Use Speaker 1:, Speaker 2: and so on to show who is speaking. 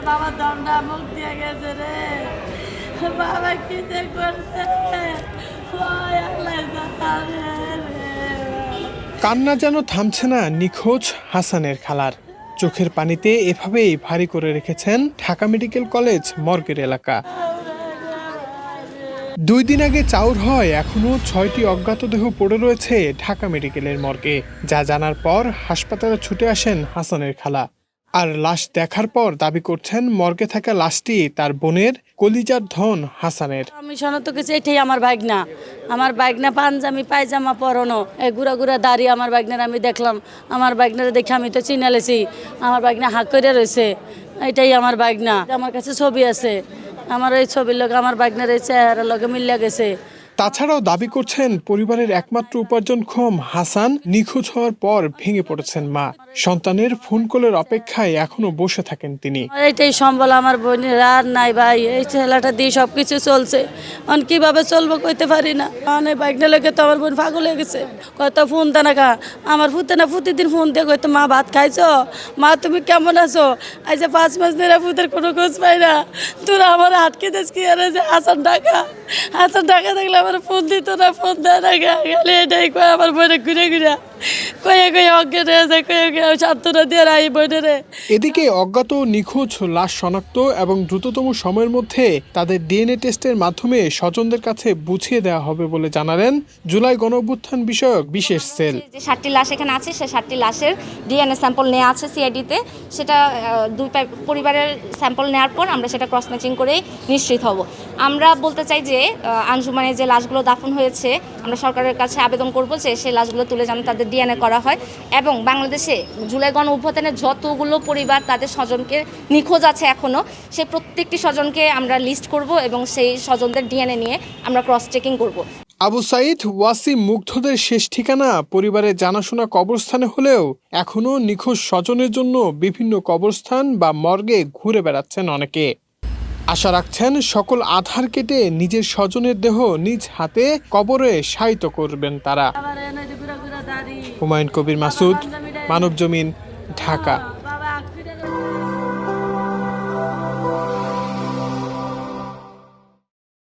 Speaker 1: বাবা দমটা মুখ দিয়ে গেছে রে, বাবা কি যে করছে, ওই আল্লাহ জানে রে।
Speaker 2: কান্না যেন থামছে না নিখোঁজ হাসানের খালার। চোখের পানিতে এভাবেই ভারী করে রেখেছেন ঢাকা মেডিকেল কলেজ মর্গের এলাকা। 2 দিন আগে চাউর হয় এখনো 6টি অজ্ঞাত দেহ পড়ে রয়েছে ঢাকা মেডিকেলের মর্গে। যা জানার পর হাসপাতালে ছুটে আসেন হাসানের খালা। আর লাশ দেখার পর দাবি করছেন মর্গে থাকা লাশটি তার বোনের কলিজার ধন হাসানের।
Speaker 1: আমি শোনাতো কিছু, এটাই আমার বাইকনা পাঞ্জামি পায়জামা পরানো, এই গুড়া গুড়া দাড়ি আমার বাইকনার আমি দেখলাম। আমার বাইকনারে দেখে আমি তো চিনালেছি, আমার বাইকনা হাঁক করে রয়েছে, এটাই আমার বাইকনা। আমার কাছে ছবি আছে, আমার এই ছবির লোক আমার বাইকনার এই চেহারার লগে মিলিয়ে গেছে।
Speaker 2: তাছাড়াও দাবি করছেন পরিবারের একমাত্র উপার্জনক্ষম হাসান নিখোঁজ হওয়ার পর ভেঙে পড়েছেন মা। সন্তানের ফোন কলের অপেক্ষায় এখনো বসে থাকেন তিনি।
Speaker 1: এইটাই সম্বল আমার বোনের, আর নাই ভাই। এই ছেলেটা দিয়ে সবকিছু চলছে, এখন কিভাবে চলবো কইতে পারি না। অনেক বাইকনা লোকে তো আমার বোন পাগল হয়ে গেছে, কত ফোন দেনা খা আমার ফুতে না প্রতিদিন ফোন দিয়ে কইতো মা ভাত খাইছো, মা তুমি কেমন আছো। আজ 5 মাস ধরে ফুতের কোনো খোঁজ পাই না। তোরা আমার আটকে দিস কি আর যে হাসান ঢাকা দেখলে আমার ফোন দিত না, ফোন দেয় না, খালি এটাই কয় আমার বোনে ঘুরে ঘুরে কয়ে অজ্ঞান হয়ে যায়, কয়ে সান্ত্বনা দিয়ে রাই বোনেরে।
Speaker 2: এদিকে অজ্ঞাত নিখোঁজ লাশ শনাক্ত এবং দ্রুততম সময়ের মধ্যে তাদের ডিএনএ টেস্টের মাধ্যমে স্বজনদের কাছে বুঝিয়ে দেওয়া হবে বলে জানালেন জুলাই গণঅভ্যুত্থান বিষয়ক বিশেষ সেল।
Speaker 3: যে 7টি লাশ এখানে আছে, সেই 7টি লাশের ডিএনএ স্যাম্পল নেওয়া আছে সিআইডিতে। সেটা দুই পরিবারের স্যাম্পল নেওয়ার পর আমরা সেটা ক্রস ম্যাচিং করেই নিশ্চিত হব। আমরা বলতে চাই যে আঞ্জুমানে যে লাশগুলো দাফন হয়েছে, আমরা সরকারের কাছে আবেদন করব যে সেই লাশগুলো তুলে যেন তাদের ডিএনএ করা হয়, এবং বাংলাদেশে জুলাই গণঅভ্যুত্থানের যতগুলো পরিবার তাদের স্বজনকে নিখোঁজ আছে এখনও, সেই প্রত্যেকটি স্বজনকে আমরা লিস্ট করব এবং সেই স্বজনদের ডিএনএ নিয়ে আমরা ক্রস চেকিং করব।
Speaker 2: আবু সাইদ ওয়াসিম মুগ্ধদের শেষ ঠিকানা পরিবারের জানাশোনা কবরস্থানে হলেও এখনো নিখোঁজ স্বজনের জন্য বিভিন্ন কবরস্থান বা মর্গে ঘুরে বেড়াচ্ছেন অনেকে। আশা রাখছেন সকল আধার কেটে নিজের স্বজনের দেহ নিজ হাতে কবরে শায়িত করবেন তারা। হুমায়ুন কবির মাসুদ, মানবজমিন, ঢাকা।